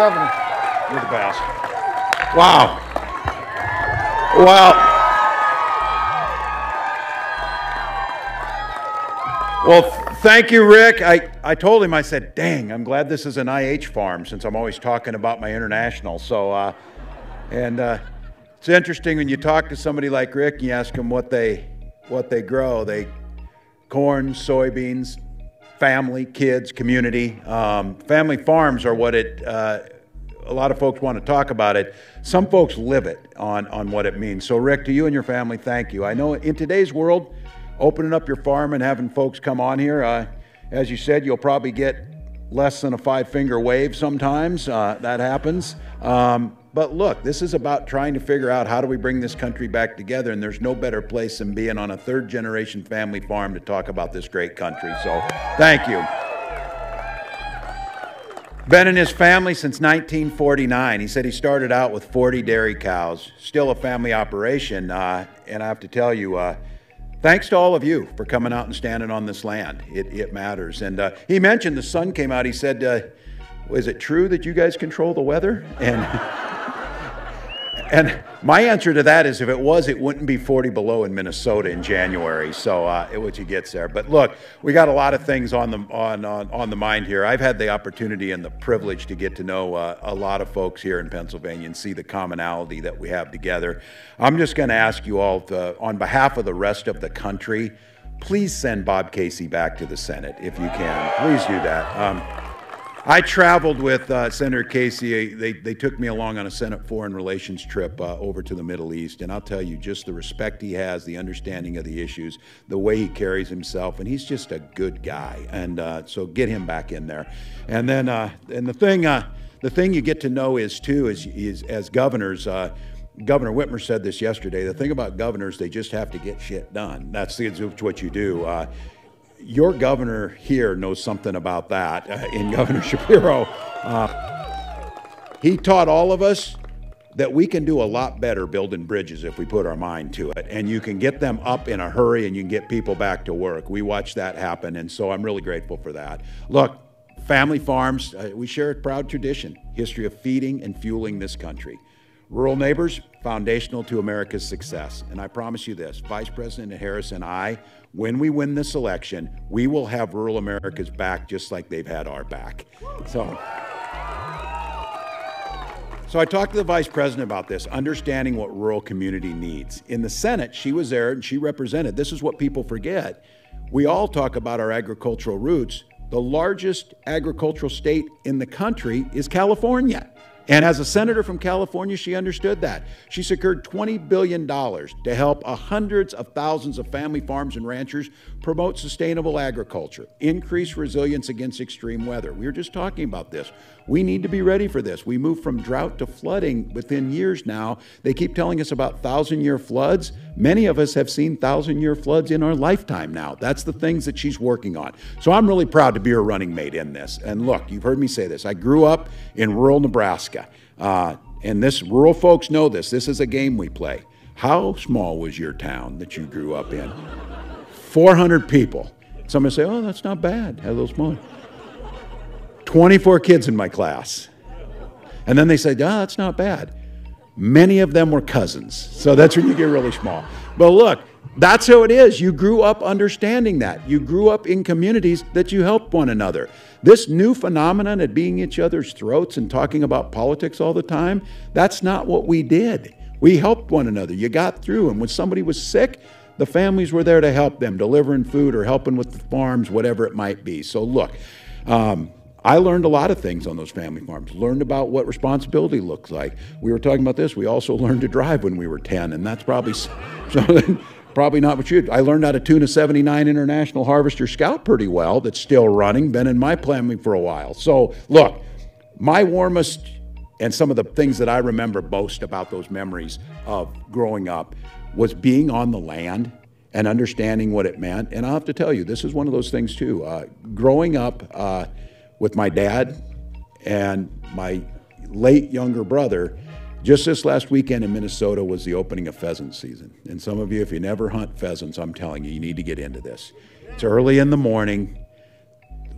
Governor. You're the best. Wow. Well, thank you, Rick. I told him, I said, dang, I'm glad this is an IH farm since I'm always talking about my international. So, it's interesting when you talk to somebody like Rick and you ask them what they grow. Corn, soybeans, family, kids, community. Family farms are what a lot of folks want to talk about it. Some folks live it on what it means. So Rick, to you and your family, thank you. I know in today's world, opening up your farm and having folks come on here, as you said, you'll probably get less than a 5-finger wave sometimes. That happens. But look, this is about trying to figure out how do we bring this country back together, and there's no better place than being on a third-generation family farm to talk about this great country. So thank you. Been in his family since 1949. He said he started out with 40 dairy cows, still a family operation. And I have to tell you, thanks to all of you for coming out and standing on this land. It matters. And he mentioned the sun came out. He said, is it true that you guys control the weather? And my answer to that is if it was, it wouldn't be 40 below in Minnesota in January. So what you gets there. But look, we got a lot of things on the mind here. I've had the opportunity and the privilege to get to know a lot of folks here in Pennsylvania and see the commonality that we have together. I'm just going to ask you all on behalf of the rest of the country, please send Bob Casey back to the Senate if you can. Please do that. I traveled with Senator Casey. They took me along on a Senate Foreign Relations trip over to the Middle East, and I'll tell you, just the respect he has, the understanding of the issues, the way he carries himself, and he's just a good guy. And so get him back in there. And then, and the thing you get to know is as governors. Governor Whitmer said this yesterday. The thing about governors, they just have to get shit done. That's what you do. Your governor here knows something about that in Governor Shapiro. He taught all of us that we can do a lot better building bridges if we put our mind to it. And you can get them up in a hurry and you can get people back to work. We watched that happen, and so I'm really grateful for that. Look, family farms, we share a proud tradition, history of feeding and fueling this country. Rural neighbors, foundational to America's success. And I promise you this, Vice President Harris and I, when we win this election, we will have rural America's back just like they've had our back. So I talked to the Vice President about this, understanding what rural community needs. In the Senate, she was there and she represented. This is what people forget. We all talk about our agricultural roots. The largest agricultural state in the country is California. And as a senator from California, she understood that. She secured $20 billion to help hundreds of thousands of family farms and ranchers promote sustainable agriculture, increase resilience against extreme weather. We were just talking about this. We need to be ready for this. We moved from drought to flooding within years now. They keep telling us about 1,000-year floods. Many of us have seen 1,000-year floods in our lifetime now. That's the things that she's working on. So I'm really proud to be her running mate in this. And look, you've heard me say this. I grew up in rural Nebraska. And this rural folks know this. This is a game we play. How small was your town that you grew up in? 400 people. Somebody say, oh, that's not bad. A little small. 24 kids in my class. And then they say, that's not bad. Many of them were cousins. So that's when you get really small. But look, that's how it is. You grew up understanding that. You grew up in communities that you help one another. This new phenomenon of being each other's throats and talking about politics all the time, that's not what we did. We helped one another. You got through. And when somebody was sick, the families were there to help them, delivering food or helping with the farms, whatever it might be. So look, I learned a lot of things on those family farms, learned about what responsibility looks like. We were talking about this. We also learned to drive when we were 10, and that's probably probably not what you did. I learned how to tune a 79 International Harvester Scout pretty well. That's still running, been in my family for a while. So look, my warmest and some of the things that I remember most about those memories of growing up was being on the land and understanding what it meant. And I'll have to tell you, this is one of those things too. Growing up with my dad and my late younger brother, just this last weekend in Minnesota was the opening of pheasant season. And some of you, if you never hunt pheasants, I'm telling you, you need to get into this. It's early in the morning.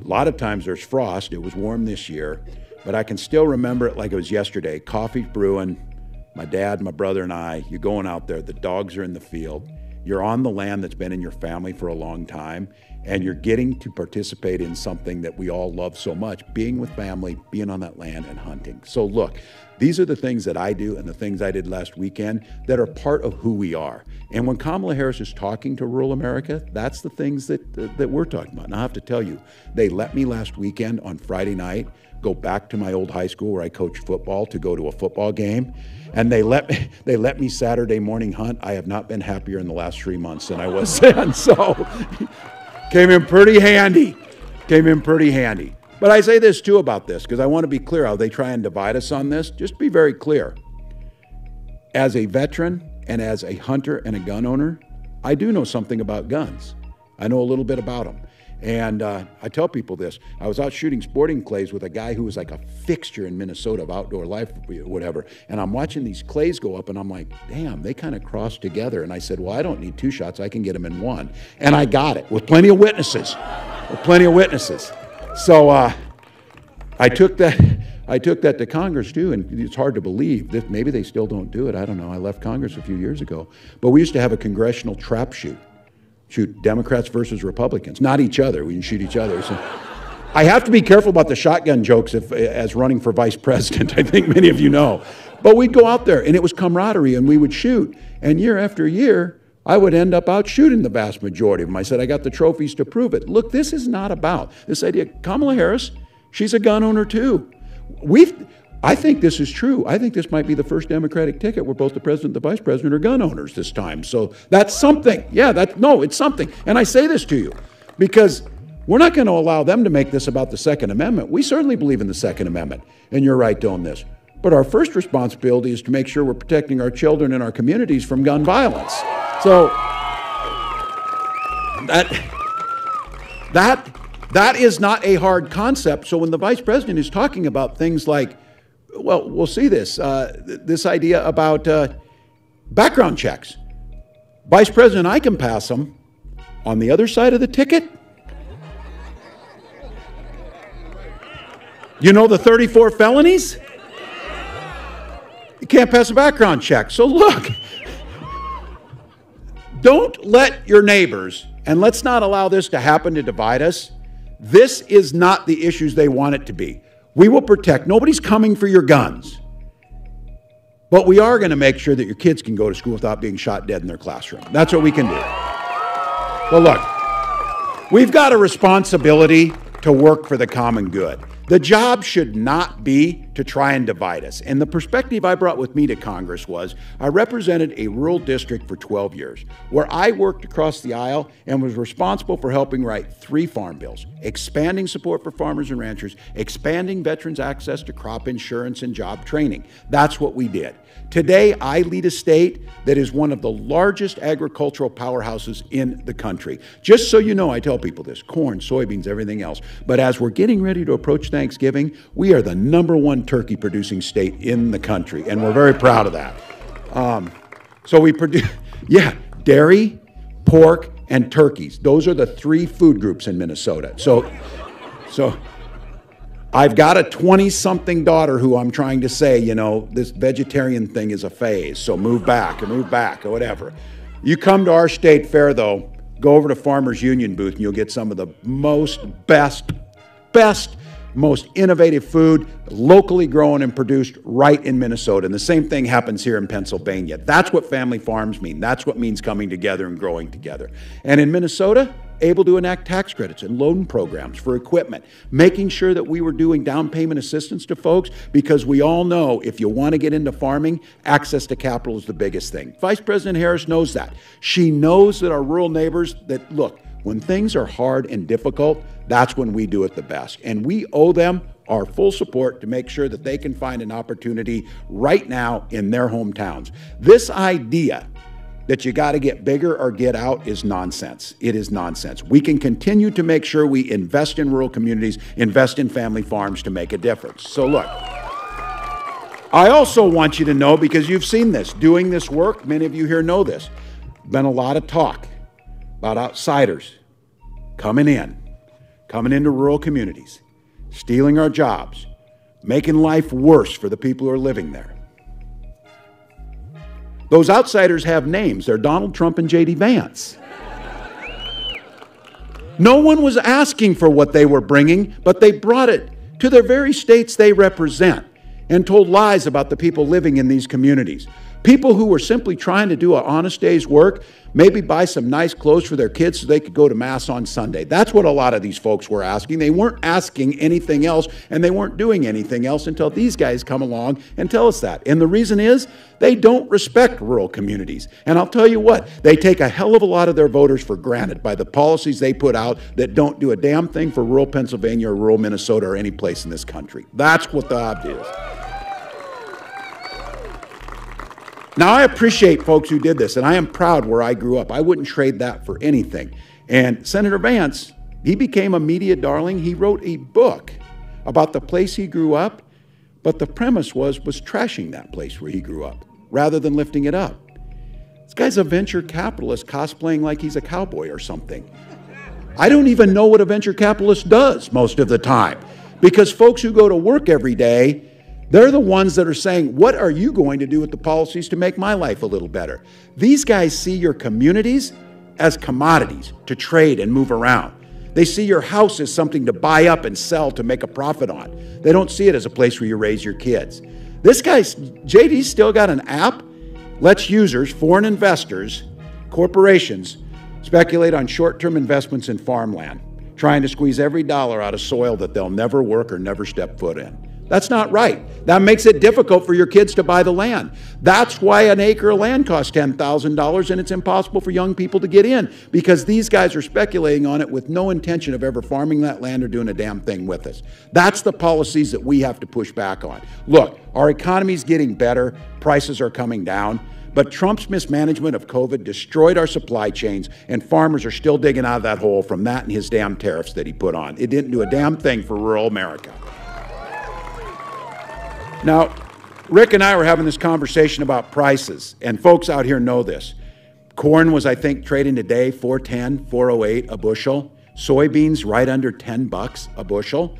A lot of times there's frost. It was warm this year. but I can still remember it like it was yesterday. Coffee's brewing, my dad, my brother, and I, you're going out there, the dogs are in the field, you're on the land that's been in your family for a long time, and you're getting to participate in something that we all love so much, being with family, being on that land and hunting. So look, these are the things that I do and the things I did last weekend that are part of who we are. And when Kamala Harris is talking to rural America, that's the things that we're talking about. And I have to tell you, they let me last weekend on Friday night go back to my old high school where I coached football to go to a football game. And they let me Saturday morning hunt. I have not been happier in the last 3 months than I was then. So came in pretty handy. But I say this too about this, because I want to be clear how they try and divide us on this. Just be very clear. As a veteran and as a hunter and a gun owner, I do know something about guns. I know a little bit about them. And I tell people this. I was out shooting sporting clays with a guy who was like a fixture in Minnesota of outdoor life, whatever. And I'm watching these clays go up, and I'm like, damn, they kind of cross together. And I said, well, I don't need 2 shots. I can get them in 1. And I got it with plenty of witnesses. So I took that to Congress too, and it's hard to believe that maybe they still don't do it. I don't know. I left Congress a few years ago. But we used to have a congressional trap shoot Democrats versus Republicans, not each other. We can shoot each other. So I have to be careful about the shotgun jokes as running for vice president. I think many of you know. But we'd go out there, and it was camaraderie, and we would shoot. And year after year, I would end up out shooting the vast majority of them. I said, I got the trophies to prove it. Look, this is not about this idea. Kamala Harris, she's a gun owner too. I think this is true. I think this might be the first Democratic ticket where both the president and the vice president are gun owners this time. So that's something. Yeah, it's something. And I say this to you because we're not going to allow them to make this about the Second Amendment. We certainly believe in the Second Amendment, and you're right to own this. But our first responsibility is to make sure we're protecting our children and our communities from gun violence. So that is not a hard concept. So when the vice president is talking about things like, well, we'll see this idea about background checks. Vice President, I can pass them. On the other side of the ticket, you know the 34 felonies? You can't pass a background check. So look, don't let your neighbors, and let's not allow this to happen to divide us. This is not the issues they want it to be. We will protect. Nobody's coming for your guns. But we are going to make sure that your kids can go to school without being shot dead in their classroom. That's what we can do. Well, look, we've got a responsibility to work for the common good. The job should not be to try and divide us. And the perspective I brought with me to Congress was I represented a rural district for 12 years where I worked across the aisle and was responsible for helping write 3 farm bills, expanding support for farmers and ranchers, expanding veterans' access to crop insurance and job training. That's what we did. Today, I lead a state that is one of the largest agricultural powerhouses in the country. Just so you know, I tell people this, corn, soybeans, everything else. But as we're getting ready to approach Thanksgiving, we are the #1 turkey producing state in the country, and we're very proud of that. So we produce, dairy, pork, and turkeys. Those are the 3 food groups in Minnesota. So I've got a 20-something daughter who I'm trying to say, you know, this vegetarian thing is a phase, so move back or whatever. You come to our state fair, though, go over to Farmers Union booth, and you'll get some of the best, most innovative food, locally grown and produced right in Minnesota. And the same thing happens here in Pennsylvania. That's what family farms mean. That's what means coming together and growing together. And in Minnesota, able to enact tax credits and loan programs for equipment, making sure that we were doing down payment assistance to folks, because we all know if you want to get into farming, access to capital is the biggest thing. Vice President Harris knows that. She knows that our rural neighbors, that look, when things are hard and difficult, that's when we do it the best. And we owe them our full support to make sure that they can find an opportunity right now in their hometowns. This idea that you got to get bigger or get out is nonsense. It is nonsense. We can continue to make sure we invest in rural communities, invest in family farms to make a difference. So look, I also want you to know, because you've seen this, doing this work, many of you here know this, been a lot of talk about outsiders coming into rural communities, stealing our jobs, making life worse for the people who are living there. Those outsiders have names. They're Donald Trump and J.D. Vance. No one was asking for what they were bringing, but they brought it to their very states they represent and told lies about the people living in these communities. People who were simply trying to do an honest day's work, maybe buy some nice clothes for their kids so they could go to Mass on Sunday. That's what a lot of these folks were asking. They weren't asking anything else, and they weren't doing anything else until these guys come along and tell us that. And the reason is they don't respect rural communities. And I'll tell you what, they take a hell of a lot of their voters for granted by the policies they put out that don't do a damn thing for rural Pennsylvania or rural Minnesota or any place in this country. That's what the odd is. Now, I appreciate folks who did this, and I am proud where I grew up. I wouldn't trade that for anything. And Senator Vance, he became a media darling. He wrote a book about the place he grew up, but the premise was trashing that place where he grew up rather than lifting it up. This guy's a venture capitalist cosplaying like he's a cowboy or something. I don't even know what a venture capitalist does most of the time, because folks who go to work every day, they're the ones that are saying, what are you going to do with the policies to make my life a little better? These guys see your communities as commodities to trade and move around. They see your house as something to buy up and sell to make a profit on. They don't see it as a place where you raise your kids. This guy's, JD's still got an app, lets users, foreign investors, corporations, speculate on short-term investments in farmland, trying to squeeze every dollar out of soil that they'll never work or never step foot in. That's not right. That makes it difficult for your kids to buy the land. That's why an acre of land costs $10,000 and it's impossible for young people to get in, because these guys are speculating on it with no intention of ever farming that land or doing a damn thing with us. That's the policies that we have to push back on. Look, our economy's getting better, prices are coming down, but Trump's mismanagement of COVID destroyed our supply chains, and farmers are still digging out of that hole from that and his damn tariffs that he put on. It didn't do a damn thing for rural America. Now, Rick and I were having this conversation about prices, and folks out here know this. Corn was, I think, trading today $4.10, $4.08 a bushel. Soybeans right under $10 a bushel.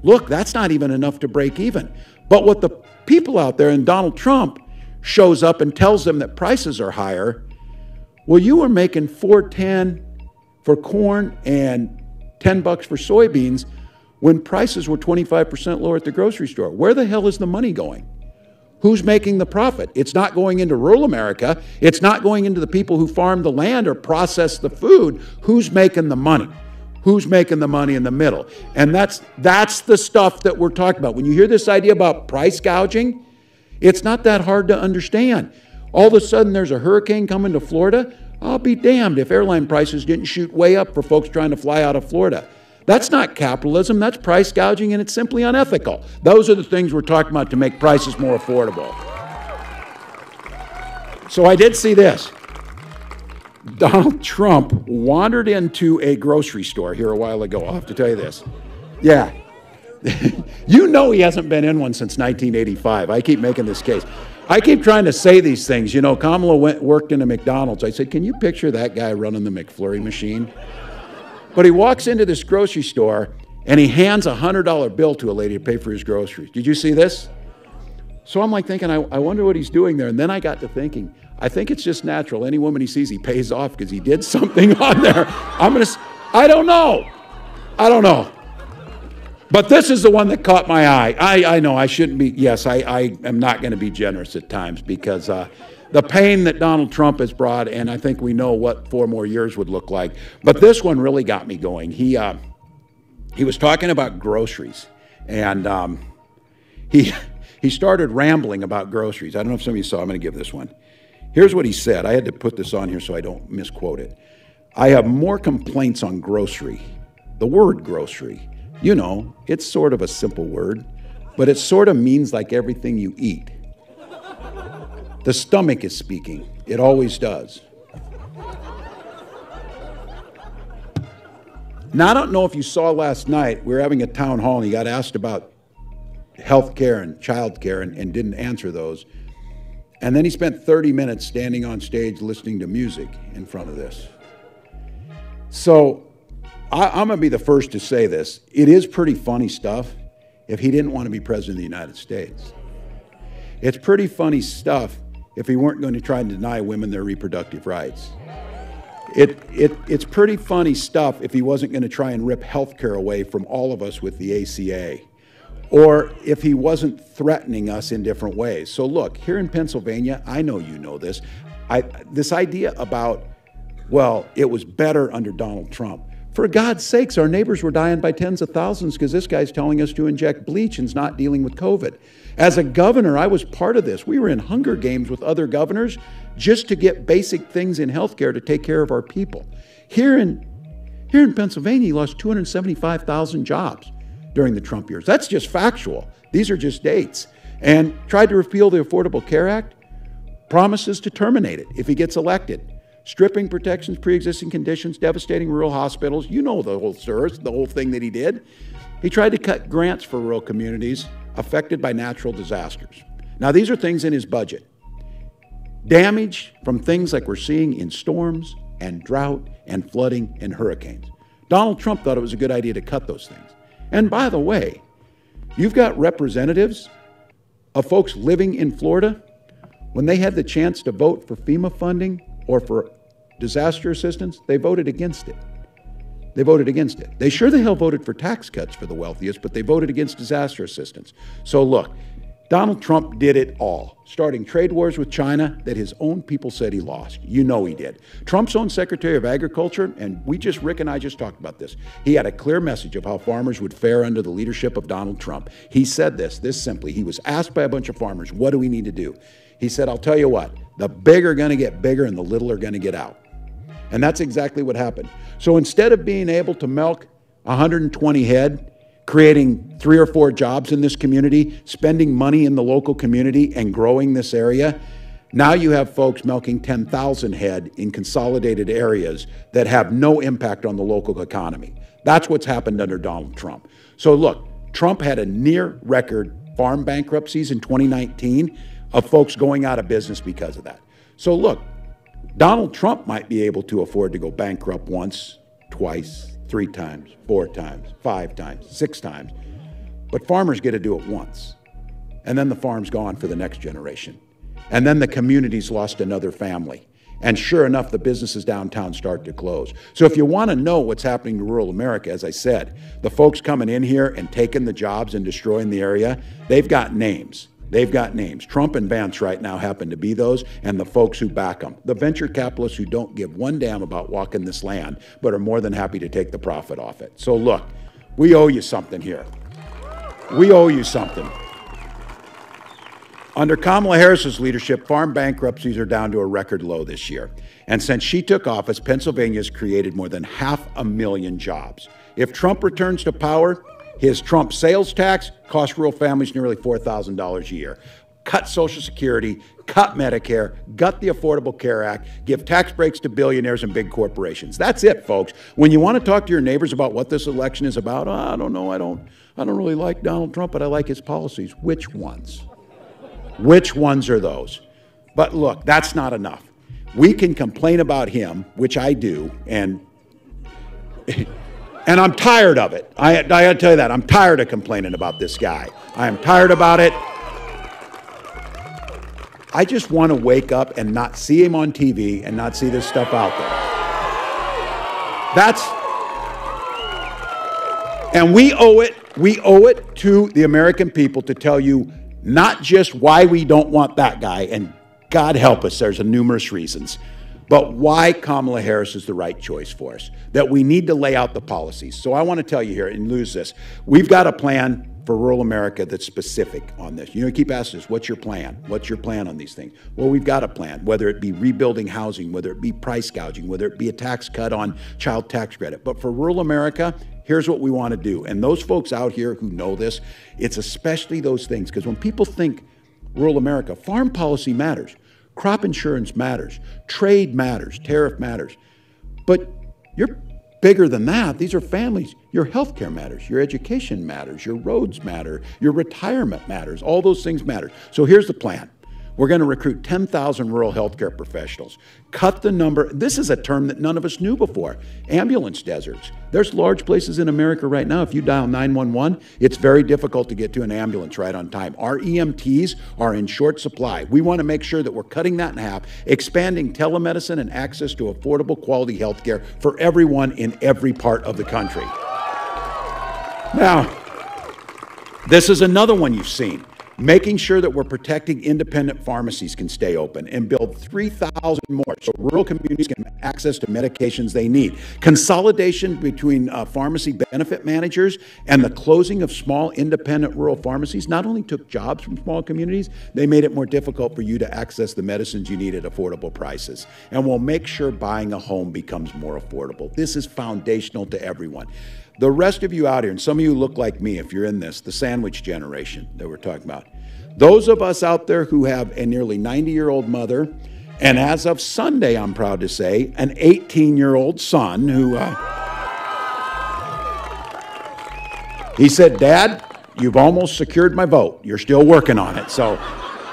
Look, that's not even enough to break even. But what the people out there, and Donald Trump shows up and tells them that prices are higher, well, you were making $4.10 for corn and $10 for soybeans when prices were 25% lower at the grocery store. Where the hell is the money going? Who's making the profit? It's not going into rural America. It's not going into the people who farm the land or process the food. Who's making the money? Who's making the money in the middle? And that's the stuff that we're talking about. When you hear this idea about price gouging, it's not that hard to understand. All of a sudden there's a hurricane coming to Florida. I'll be damned if airline prices didn't shoot way up for folks trying to fly out of Florida. That's not capitalism, that's price gouging, and it's simply unethical. Those are the things we're talking about to make prices more affordable. So I did see this. Donald Trump wandered into a grocery store here a while ago. I'll have to tell you this. Yeah. You know he hasn't been in one since 1985. I keep making this case. I keep trying to say these things. You know, Kamala worked in a McDonald's. I said, can you picture that guy running the McFlurry machine? But he walks into this grocery store and he hands a $100 bill to a lady to pay for his groceries. Did you see this? So I'm like thinking, I wonder what he's doing there. And then I got to thinking, I think it's just natural. Any woman he sees, he pays off because he did something on there. I don't know. But this is the one that caught my eye. I know I shouldn't be, yes, I am not going to be generous at times because the pain that Donald Trump has brought, and I think we know what 4 more years would look like. But this one really got me going. He was talking about groceries, and he started rambling about groceries. I don't know if some of you saw. I'm going to give this one. Here's what he said. I had to put this on here so I don't misquote it. I have more complaints on grocery. The word grocery, you know, it's sort of a simple word, but it sort of means like everything you eat. The stomach is speaking. It always does. Now, I don't know if you saw last night, we were having a town hall and he got asked about health care and child care and didn't answer those. And then he spent 30 minutes standing on stage listening to music in front of this. So I'm going to be the first to say this. It is pretty funny stuff. if he didn't want to be president of the United States. It's pretty funny stuff if he weren't going to try and deny women their reproductive rights. It's pretty funny stuff if he wasn't going to try and rip health care away from all of us with the ACA, or if he wasn't threatening us in different ways. So look, here in Pennsylvania, I know you know this, this idea about, well, it was better under Donald Trump. For God's sakes, our neighbors were dying by tens of thousands because this guy's telling us to inject bleach and's not dealing with COVID. As a governor, I was part of this. We were in Hunger Games with other governors just to get basic things in healthcare to take care of our people. Here in Pennsylvania, he lost 275,000 jobs during the Trump years. That's just factual. These are just dates. And tried to repeal the Affordable Care Act, promises to terminate it if he gets elected. Stripping protections, pre-existing conditions, devastating rural hospitals. You know the whole service, the whole thing that he did. He tried to cut grants for rural communities affected by natural disasters. Now, these are things in his budget. Damage from things like we're seeing in storms and drought and flooding and hurricanes. Donald Trump thought it was a good idea to cut those things. And by the way, you've got representatives of folks living in Florida, when they had the chance to vote for FEMA funding or for disaster assistance, they voted against it. They voted against it. They sure the hell voted for tax cuts for the wealthiest, but they voted against disaster assistance. So look, Donald Trump did it all, starting trade wars with China that his own people said he lost. You know he did. Trump's own Secretary of Agriculture, and Rick and I just talked about this, he had a clear message of how farmers would fare under the leadership of Donald Trump. He said this simply. He was asked by a bunch of farmers, what do we need to do? He said, I'll tell you what, the big are going to get bigger and the little are going to get out. And that's exactly what happened. So instead of being able to milk 120 head, creating 3 or 4 jobs in this community, spending money in the local community and growing this area, now you have folks milking 10,000 head in consolidated areas that have no impact on the local economy. That's what's happened under Donald Trump. So look, Trump had a near record farm bankruptcies in 2019 of folks going out of business because of that. So look, Donald Trump might be able to afford to go bankrupt once, twice, 3 times, 4 times, 5 times, 6 times. But farmers get to do it once. And then the farm's gone for the next generation. And then the community's lost another family. And sure enough, the businesses downtown start to close. So if you want to know what's happening to rural America, as I said, the folks coming in here and taking the jobs and destroying the area, they've got names. They've got names. Trump and Vance right now happen to be those, and the folks who back them. The venture capitalists who don't give one damn about walking this land, but are more than happy to take the profit off it. So look, we owe you something here. We owe you something. Under Kamala Harris's leadership, farm bankruptcies are down to a record low this year. And since she took office, Pennsylvania has created more than 500,000 jobs. If Trump returns to power, his Trump sales tax costs rural families nearly $4,000 a year. Cut Social Security, cut Medicare, gut the Affordable Care Act, give tax breaks to billionaires and big corporations. That's it, folks. When you want to talk to your neighbors about what this election is about, I don't know, I don't really like Donald Trump, but I like his policies. Which ones? Which ones are those? But look, that's not enough. We can complain about him, which I do, and I'm tired of it. I got to tell you that. I'm tired of complaining about this guy. I am tired about it. I just want to wake up and not see him on TV and not see this stuff out there. And we owe it to the American people to tell you not just why we don't want that guy, and God help us, there's numerous reasons, but why Kamala Harris is the right choice for us, that we need to lay out the policies. So I want to tell you here, and lose this, we've got a plan for rural America that's specific on this. You know, you keep asking us, what's your plan? What's your plan on these things? Well, we've got a plan, whether it be rebuilding housing, whether it be price gouging, whether it be a tax cut on child tax credit. But for rural America, here's what we want to do. And those folks out here who know this, it's especially those things, because when people think rural America, farm policy matters. Crop insurance matters, trade matters, tariff matters. But you're bigger than that. These are families. Your health care matters, your education matters, your roads matter, your retirement matters. All those things matter. So here's the plan. We're going to recruit 10,000 rural healthcare professionals. Cut the number. This is a term that none of us knew before. Ambulance deserts. There's large places in America right now. If you dial 911, it's very difficult to get to an ambulance right on time. Our EMTs are in short supply. We want to make sure that we're cutting that in half, expanding telemedicine and access to affordable quality healthcare for everyone in every part of the country. Now, this is another one you've seen. Making sure that we're protecting independent pharmacies can stay open and build 3,000 more so rural communities can have access to medications they need. Consolidation between pharmacy benefit managers and the closing of small independent rural pharmacies not only took jobs from small communities, they made it more difficult for you to access the medicines you need at affordable prices. And we'll make sure buying a home becomes more affordable. This is foundational to everyone. The rest of you out here, and some of you look like me if you're in this, the sandwich generation that we're talking about. Those of us out there who have a nearly 90-year-old mother, and as of Sunday, I'm proud to say, an 18-year-old son who, he said, "Dad, you've almost secured my vote. You're still working on it." So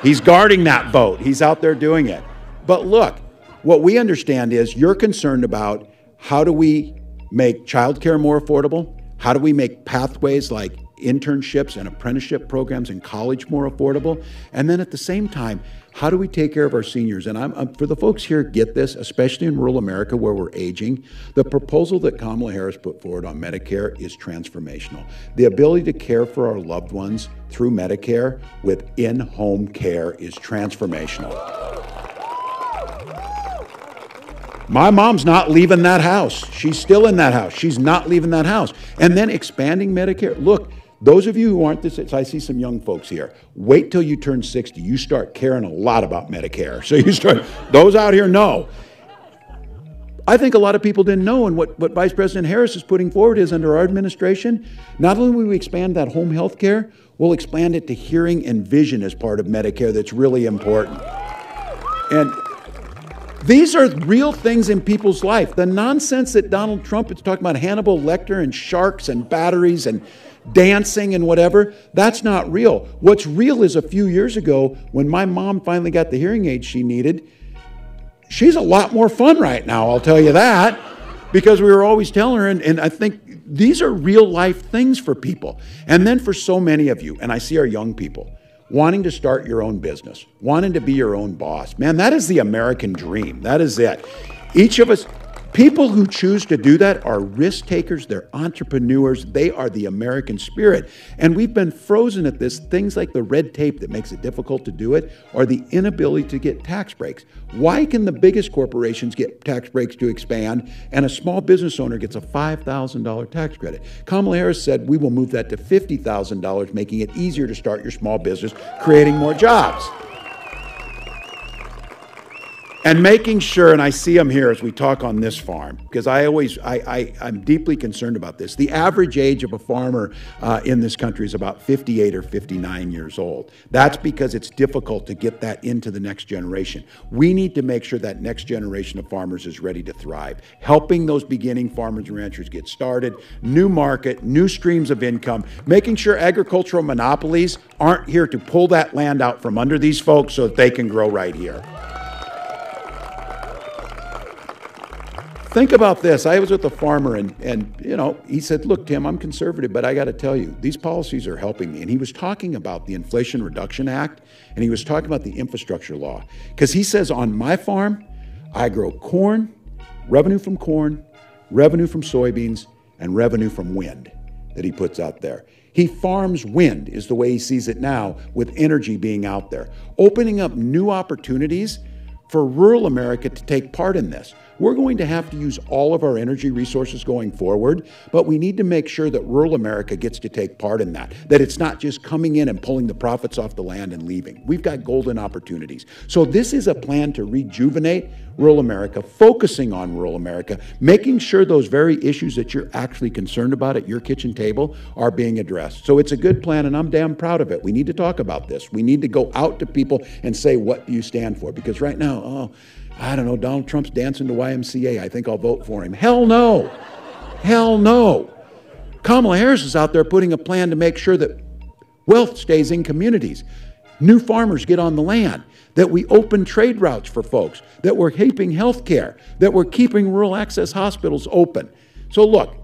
he's guarding that vote. He's out there doing it. But look, what we understand is you're concerned about how do we make childcare more affordable? How do we make pathways like internships and apprenticeship programs in college more affordable? And then at the same time, how do we take care of our seniors? And for the folks here, get this, especially in rural America where we're aging, the proposal that Kamala Harris put forward on Medicare is transformational. The ability to care for our loved ones through Medicare with in-home care is transformational. My mom's not leaving that house. She's still in that house. She's not leaving that house. And then expanding Medicare. Look, those of you who aren't this, I see some young folks here. Wait till you turn 60. You start caring a lot about Medicare. So you start, those out here know. I think a lot of people didn't know, and what Vice President Harris is putting forward is under our administration, not only will we expand that home health care, we'll expand it to hearing and vision as part of Medicare. That's really important. And these are real things in people's life. The nonsense that Donald Trump is talking about Hannibal Lecter and sharks and batteries and dancing and whatever, that's not real. What's real is a few years ago when my mom finally got the hearing aid she needed, she's a lot more fun right now, I'll tell you that, because we were always telling her, and I think these are real life things for people. And then for so many of you, and I see our young people, wanting to start your own business, wanting to be your own boss. Man, that is the American dream. That is it. Each of us, people who choose to do that are risk takers, they're entrepreneurs, they are the American spirit. And we've been frozen at this, things like the red tape that makes it difficult to do it, or the inability to get tax breaks. Why can the biggest corporations get tax breaks to expand, and a small business owner gets a $5,000 tax credit? Kamala Harris said we will move that to $50,000, making it easier to start your small business, creating more jobs. And making sure, and I see them here as we talk on this farm, because I'm deeply concerned about this. The average age of a farmer in this country is about 58 or 59 years old. That's because it's difficult to get that into the next generation. We need to make sure that next generation of farmers is ready to thrive. Helping those beginning farmers and ranchers get started, new market, new streams of income, making sure agricultural monopolies aren't here to pull that land out from under these folks so that they can grow right here. Think about this. I was with a farmer and you know, he said, "Look, Tim, I'm conservative, but I got to tell you, these policies are helping me." And he was talking about the Inflation Reduction Act, and he was talking about the infrastructure law. Because he says, on my farm, I grow corn, revenue from soybeans, and revenue from wind that he puts out there. He farms wind, is the way he sees it now, with energy being out there, opening up new opportunities for rural America to take part in this. We're going to have to use all of our energy resources going forward, but we need to make sure that rural America gets to take part in that it's not just coming in and pulling the profits off the land and leaving. We've got golden opportunities. So this is a plan to rejuvenate rural America, focusing on rural America, making sure those very issues that you're actually concerned about at your kitchen table are being addressed. So it's a good plan, and I'm damn proud of it. We need to talk about this. We need to go out to people and say, what do you stand for? Because right now, I don't know, Donald Trump's dancing to YMCA. I think I'll vote for him. Hell no. Hell no. Kamala Harris is out there putting a plan to make sure that wealth stays in communities. new farmers get on the land, that we open trade routes for folks, that we're keeping health care, that we're keeping rural access hospitals open. So look,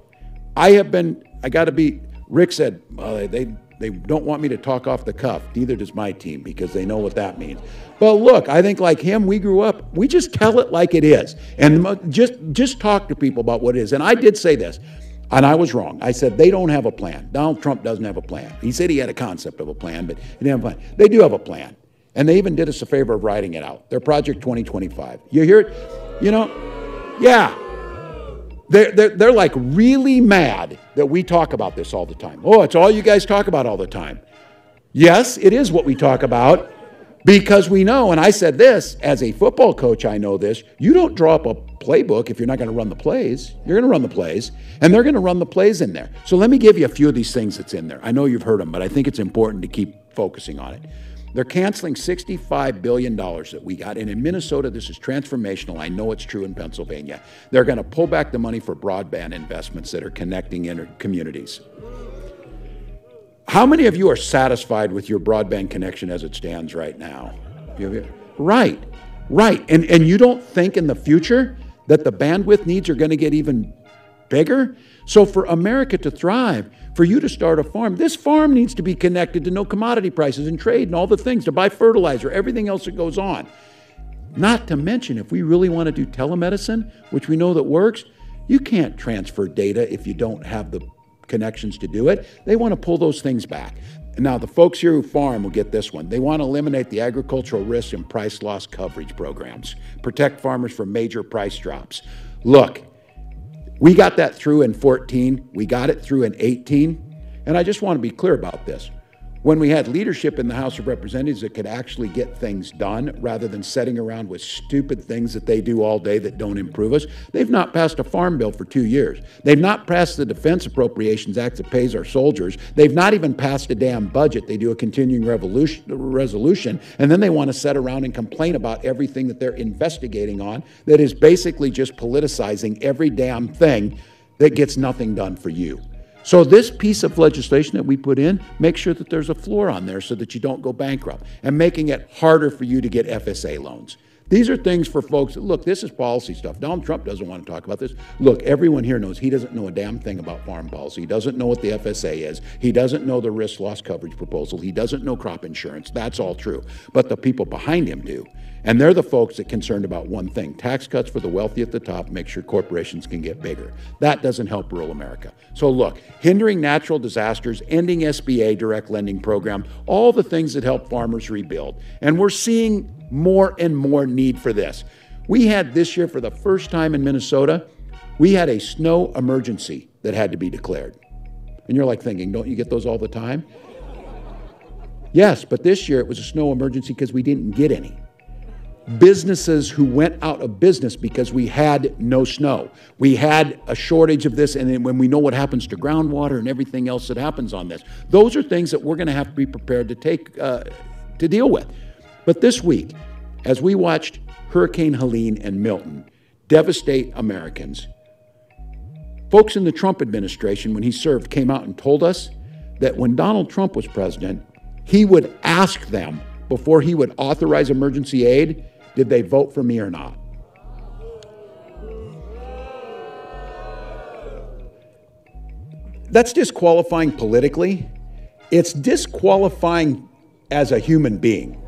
Rick said, well, they don't want me to talk off the cuff. Neither does my team, because they know what that means. But look, I think like him, we grew up, we just tell it like it is. And just talk to people about what it is. And I did say this, and I was wrong. I said they don't have a plan. Donald Trump doesn't have a plan. He said he had a concept of a plan, but he didn't have a plan. They do have a plan. And they even did us a favor of writing it out. Their Project 2025. You hear it? You know? Yeah. They're like really mad that we talk about this all the time. Oh, it's all you guys talk about all the time. Yes, it is what we talk about, because we know, and I said this, as a football coach, I know this, you don't draw up a playbook if you're not going to run the plays. You're going to run the plays, and they're going to run the plays in there. So let me give you a few of these things that's in there. I know you've heard them, but I think it's important to keep focusing on it. They're canceling $65 billion that we got. And in Minnesota, this is transformational. I know it's true in Pennsylvania. They're going to pull back the money for broadband investments that are connecting communities. How many of you are satisfied with your broadband connection as it stands right now? Right. And you don't think in the future that the bandwidth needs are going to get even bigger? So for America to thrive, for you to start a farm, this farm needs to be connected to know commodity prices and trade and all the things, to buy fertilizer, everything else that goes on. Not to mention, if we really want to do telemedicine, which we know that works, you can't transfer data if you don't have the connections to do it. They want to pull those things back. Now, the folks here who farm will get this one. They want to eliminate the agricultural risk and price loss coverage programs, protect farmers from major price drops. Look, we got that through in 14. We got it through in 18. And I just want to be clear about this. When we had leadership in the House of Representatives that could actually get things done rather than sitting around with stupid things that they do all day that don't improve us, they've not passed a farm bill for 2 years. They've not passed the Defense Appropriations Act that pays our soldiers. They've not even passed a damn budget. They do a continuing resolution, and then they want to sit around and complain about everything that they're investigating on that is basically just politicizing every damn thing that gets nothing done for you. So this piece of legislation that we put in, make sure that there's a floor on there so that you don't go bankrupt, and making it harder for you to get FSA loans. These are things for folks that, look, this is policy stuff. Donald Trump doesn't want to talk about this. Look, everyone here knows he doesn't know a damn thing about farm policy. He doesn't know what the FSA is. He doesn't know the risk loss coverage proposal. He doesn't know crop insurance. That's all true. But the people behind him do. And they're the folks that are concerned about one thing: tax cuts for the wealthy at the top, make sure corporations can get bigger. That doesn't help rural America. So look, hindering natural disasters, ending SBA direct lending program, all the things that help farmers rebuild. And we're seeing more and more need for this. We had this year, for the first time in Minnesota, we had a snow emergency that had to be declared. And you're like thinking, don't you get those all the time? Yes, but this year it was a snow emergency because we didn't get any. Businesses who went out of business because we had no snow. We had a shortage of this, and then when we know what happens to groundwater and everything else that happens on this, those are things that we're going to have to be prepared to take to deal with. But this week, as we watched Hurricane Helene and Milton devastate Americans, folks in the Trump administration, when he served, came out and told us that when Donald Trump was president, he would ask them before he would authorize emergency aid, did they vote for me or not? That's disqualifying politically. It's disqualifying as a human being,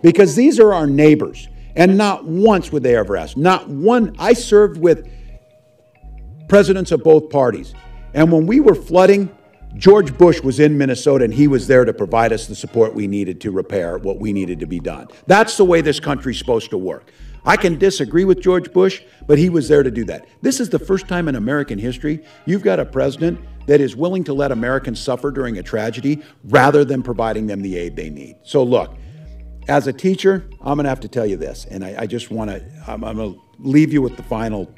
because these are our neighbors. And not once would they ever ask. Not one. I served with presidents of both parties. And when we were flooding, George Bush was in Minnesota, and he was there to provide us the support we needed to repair what we needed to be done. That's the way this country's supposed to work. I can disagree with George Bush, but he was there to do that. This is the first time in American history you've got a president that is willing to let Americans suffer during a tragedy rather than providing them the aid they need. So look, as a teacher, I'm going to have to tell you this, and I just want to, I'm going to leave you with the final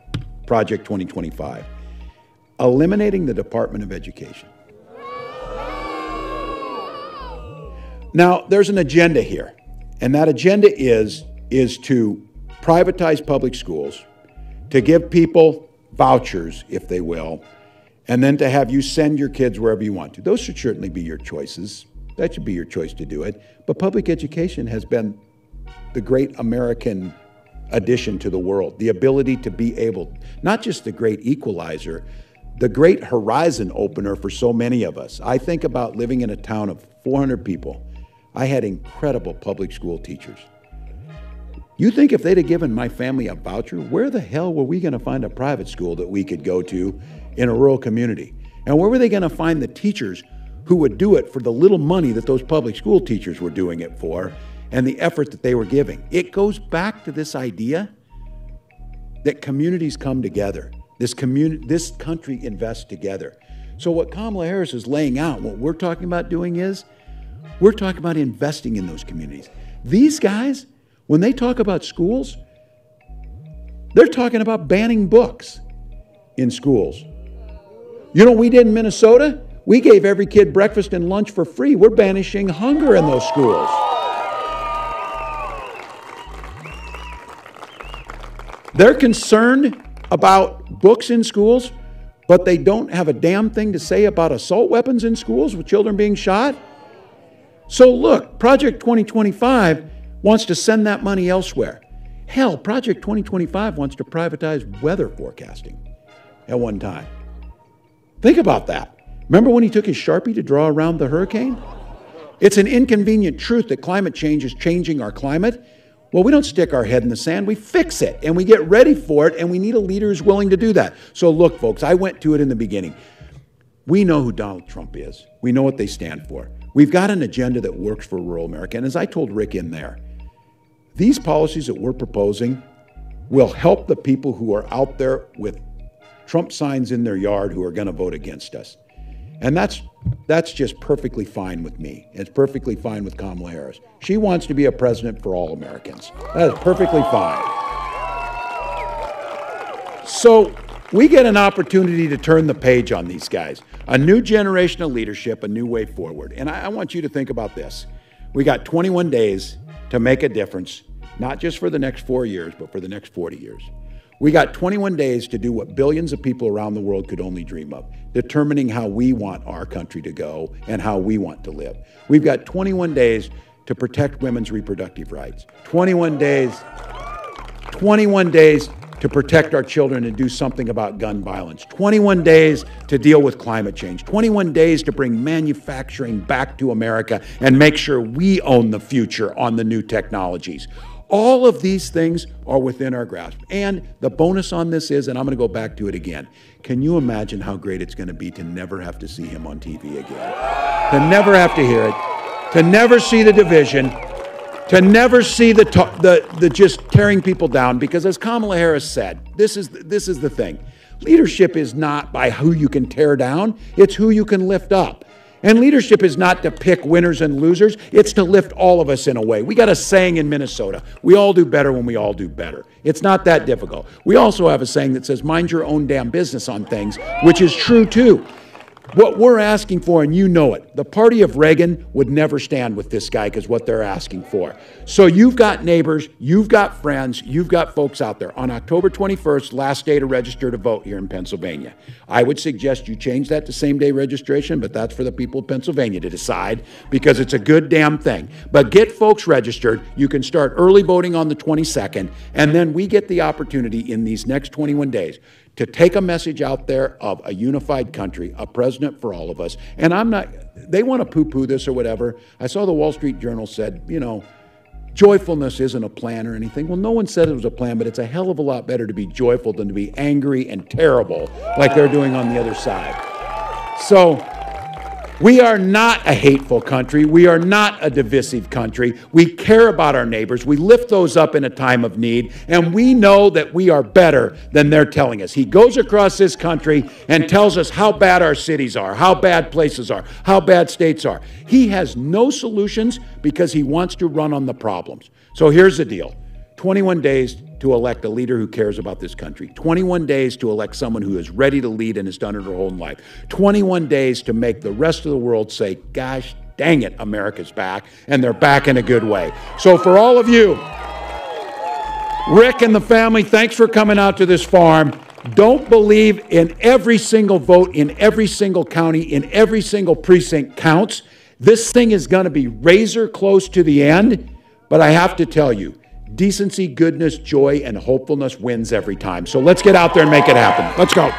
Project 2025. Eliminating the Department of Education. Now, there's an agenda here, and that agenda is to privatize public schools, to give people vouchers, if they will, and then to have you send your kids wherever you want to. Those should certainly be your choices. That should be your choice to do it. But public education has been the great American addition to the world, the ability to be able, not just the great equalizer, the great horizon opener for so many of us. I think about living in a town of 400 people. I had incredible public school teachers. You think if they'd have given my family a voucher, where the hell were we going to find a private school that we could go to in a rural community? And where were they going to find the teachers who would do it for the little money that those public school teachers were doing it for and the effort that they were giving? It goes back to this idea that communities come together. This country invests together. So what Kamala Harris is laying out, what we're talking about doing is, we're talking about investing in those communities. These guys, when they talk about schools, they're talking about banning books in schools. You know what we did in Minnesota? We gave every kid breakfast and lunch for free. We're banishing hunger in those schools. They're concerned about books in schools, but they don't have a damn thing to say about assault weapons in schools with children being shot. So look, Project 2025 wants to send that money elsewhere. Hell, Project 2025 wants to privatize weather forecasting at one time. Think about that. Remember when he took his Sharpie to draw around the hurricane? It's an inconvenient truth that climate change is changing our climate. Well, we don't stick our head in the sand, we fix it, and we get ready for it, and we need a leader who's willing to do that. So look, folks, I went to it in the beginning. We know who Donald Trump is. We know what they stand for. We've got an agenda that works for rural America, and as I told Rick in there, these policies that we're proposing will help the people who are out there with Trump signs in their yard who are going to vote against us. And that's just perfectly fine with me. It's perfectly fine with Kamala Harris. She wants to be a president for all Americans. That is perfectly fine. So we get an opportunity to turn the page on these guys. A new generation of leadership, a new way forward. And I want you to think about this. We got 21 days to make a difference, not just for the next 4 years, but for the next 40 years. We got 21 days to do what billions of people around the world could only dream of, determining how we want our country to go and how we want to live. We've got 21 days to protect women's reproductive rights. 21 days to protect our children and do something about gun violence. 21 days to deal with climate change. 21 days to bring manufacturing back to America and make sure we own the future on the new technologies. All of these things are within our grasp. And the bonus on this is, and I'm going to go back to it again, can you imagine how great it's going to be to never have to see him on TV again? To never have to hear it, to never see the division, to never see the just tearing people down. Because as Kamala Harris said, this is the thing. Leadership is not by who you can tear down, it's who you can lift up. And leadership is not to pick winners and losers. It's to lift all of us in a way. We got a saying in Minnesota, we all do better when we all do better. It's not that difficult. We also have a saying that says, mind your own damn business on things, which is true too. What we're asking for, and you know it, the party of Reagan would never stand with this guy because what they're asking for. So you've got neighbors, you've got friends, you've got folks out there. On October 21st, last day to register to vote here in Pennsylvania. I would suggest you change that to same-day registration, but that's for the people of Pennsylvania to decide because it's a good damn thing. But get folks registered. You can start early voting on the 22nd, and then we get the opportunity in these next 21 days to take a message out there of a unified country, a president for all of us. And they want to poo-poo this or whatever. I saw the Wall Street Journal said, you know, joyfulness isn't a plan or anything. Well, no one said it was a plan, but it's a hell of a lot better to be joyful than to be angry and terrible like they're doing on the other side. So we are not a hateful country. We are not a divisive country. We care about our neighbors. We lift those up in a time of need, and we know that we are better than they're telling us. He goes across this country and tells us how bad our cities are, how bad places are, how bad states are. He has no solutions because he wants to run on the problems. So here's the deal. 21 days to elect a leader who cares about this country. 21 days to elect someone who is ready to lead and has done it her whole life. 21 days to make the rest of the world say, gosh dang it, America's back, and they're back in a good way. So for all of you, Rick and the family, thanks for coming out to this farm. Don't believe in every single vote in every single county, in every single precinct counts. This thing is going to be razor close to the end, but I have to tell you, decency, goodness, joy, and hopefulness wins every time. So let's get out there and make it happen. Let's go.